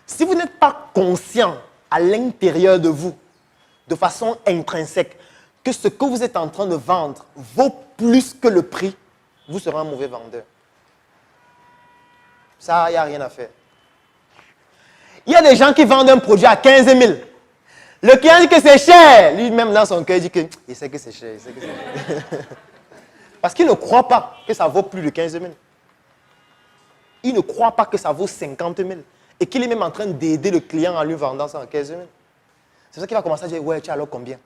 Si vous n'êtes pas conscient à l'intérieur de vous, de façon intrinsèque, que ce que vous êtes en train de vendre vaut plus que le prix, vous serez un mauvais vendeur. Ça, il n'y a rien à faire. Il y a des gens qui vendent un produit à 15 000. Le client dit que c'est cher. Lui-même, dans son cœur, il dit que il sait que c'est cher. Parce qu'il ne croit pas que ça vaut plus de 15 000. Il ne croit pas que ça vaut 50 000. Et qu'il est même en train d'aider le client en lui vendant ça à 15 000. C'est ça qu'il va commencer à dire, ouais, tu as alors combien?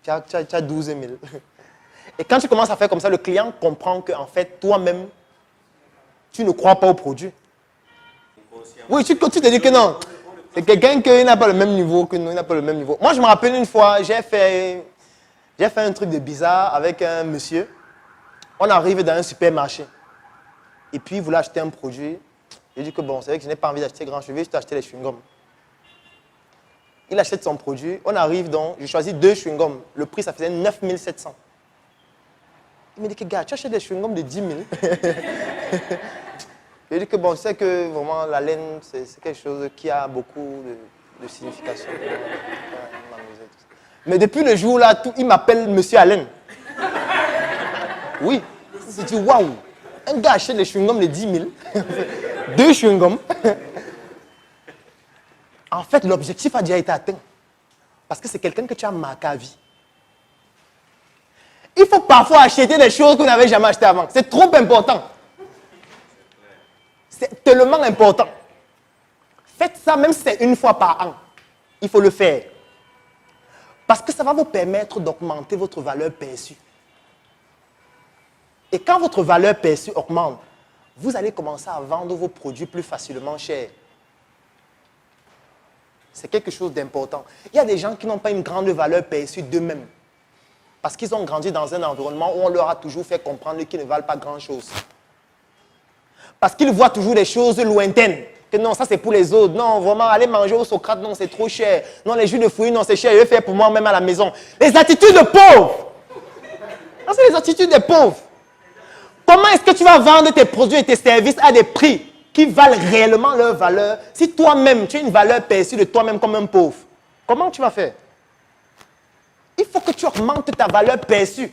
Tu as 12 000. Et quand tu commences à faire comme ça, le client comprend qu'en fait, toi-même, tu ne crois pas au produit. Oui, tu te dis que non. C'est quelqu'un qui n'a pas le même niveau que nous, il n'a pas le même niveau. Moi, je me rappelle une fois, j'ai fait un truc de bizarre avec un monsieur. On arrive dans un supermarché. Et puis, il voulait acheter un produit. J'ai dit que bon, c'est vrai que je n'ai pas envie d'acheter grand, je vais juste acheter les chewing-gums. Il achète son produit. On arrive donc, je choisis 2 chewing-gums. Le prix, ça faisait 9 700. Il me dit que, gars, tu achètes des chewing-gums de 10 000. Je dis que bon, je sais que vraiment la laine, c'est quelque chose qui a beaucoup de signification. Mais depuis le jour là, il m'appelle Monsieur Allen. Oui. Je dis waouh, un gars achète des chewing-gums de 10 000. 2 chewing-gums. En fait, l'objectif a déjà été atteint. Parce que c'est quelqu'un que tu as marqué à vie. Il faut parfois acheter des choses que vous n'avez jamais achetées avant. C'est trop important. C'est tellement important. Faites ça même si c'est une fois par an. Il faut le faire. Parce que ça va vous permettre d'augmenter votre valeur perçue. Et quand votre valeur perçue augmente, vous allez commencer à vendre vos produits plus facilement chers. C'est quelque chose d'important. Il y a des gens qui n'ont pas une grande valeur perçue d'eux-mêmes. Parce qu'ils ont grandi dans un environnement où on leur a toujours fait comprendre qu'ils ne valent pas grand-chose. Parce qu'ils voient toujours des choses lointaines. Que non, ça c'est pour les autres. Non, vraiment, aller manger au Socrate, non, c'est trop cher. Non, les jus de fruits, non, c'est cher. Je vais faire pour moi-même à la maison. Les attitudes de pauvres. Non, c'est les attitudes des pauvres. Comment est-ce que tu vas vendre tes produits et tes services à des prix qui valent réellement leur valeur si toi-même, tu as une valeur perçue de toi-même comme un pauvre? Comment tu vas faire? Il faut que tu augmentes ta valeur perçue.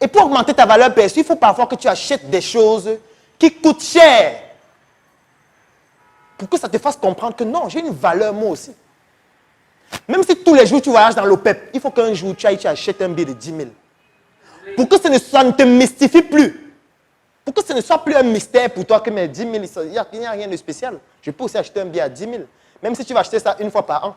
Et pour augmenter ta valeur perçue, il faut parfois que tu achètes des choses qui coûtent cher. Pour que ça te fasse comprendre que non, j'ai une valeur moi aussi. Même si tous les jours tu voyages dans l'OPEP, il faut qu'un jour tu achètes un billet de 10 000. Pour que ça ne te mystifie plus. Pour que ce ne soit plus un mystère pour toi que mes 10 000, il n'y a rien de spécial. Je peux aussi acheter un billet à 10 000. Même si tu vas acheter ça une fois par an.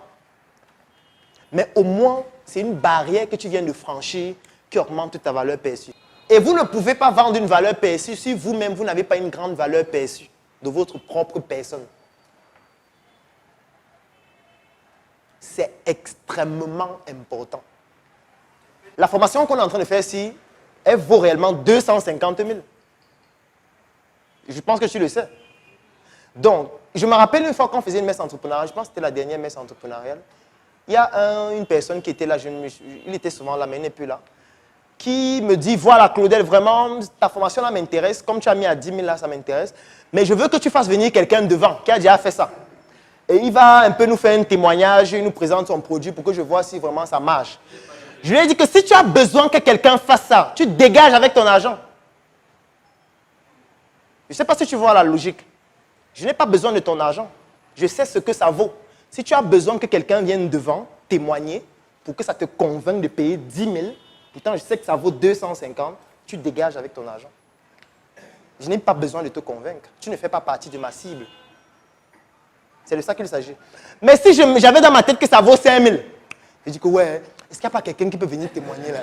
Mais au moins, c'est une barrière que tu viens de franchir qui augmente ta valeur perçue. Et vous ne pouvez pas vendre une valeur perçue si vous-même, vous n'avez pas une grande valeur perçue de votre propre personne. C'est extrêmement important. La formation qu'on est en train de faire ici, elle vaut réellement 250 000. Je pense que tu le sais. Donc, je me rappelle une fois qu'on faisait une messe entrepreneuriale, je pense que c'était la dernière messe entrepreneuriale. Il y a une personne qui était là, il était souvent là, mais il n'est plus là, qui me dit, voilà Claudel, vraiment, ta formation là m'intéresse, comme tu as mis à 10 000 là, ça m'intéresse, mais je veux que tu fasses venir quelqu'un devant, qui a déjà fait ça. Et il va un peu nous faire un témoignage, il nous présente son produit pour que je vois si vraiment ça marche. Je lui ai dit que si tu as besoin que quelqu'un fasse ça, tu dégages avec ton argent. Je ne sais pas si tu vois la logique. Je n'ai pas besoin de ton argent. Je sais ce que ça vaut. Si tu as besoin que quelqu'un vienne devant témoigner pour que ça te convainque de payer 10 000, pourtant je sais que ça vaut 250, tu dégages avec ton argent. Je n'ai pas besoin de te convaincre. Tu ne fais pas partie de ma cible. C'est de ça qu'il s'agit. Mais si j'avais dans ma tête que ça vaut 5 000, je dis que ouais, est-ce qu'il n'y a pas quelqu'un qui peut venir témoigner là?